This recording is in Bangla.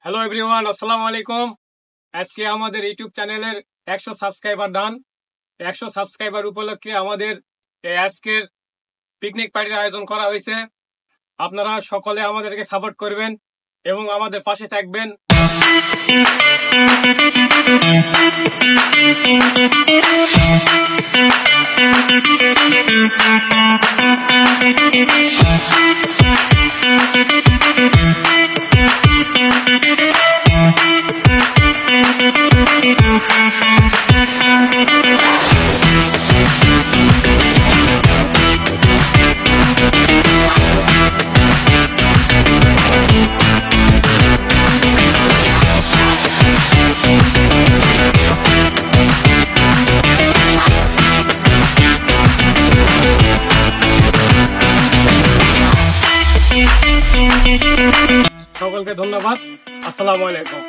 হ্যালো এভরিওয়ান, আসসালামু আলাইকুম। আজকে আমাদের ইউটিউব চ্যানেলের 100 সাবস্ক্রাইবার ডান। 100 সাবস্ক্রাইবার উপলক্ষে আমাদের আজকের পিকনিক পার্টির আয়োজন করা হয়েছে। আপনারা সকলে আমাদেরকে সাপোর্ট করবেন এবং আমাদের পাশে থাকবেন। সকলকে ধন্যবাদ। আসসালামু আলাইকুম।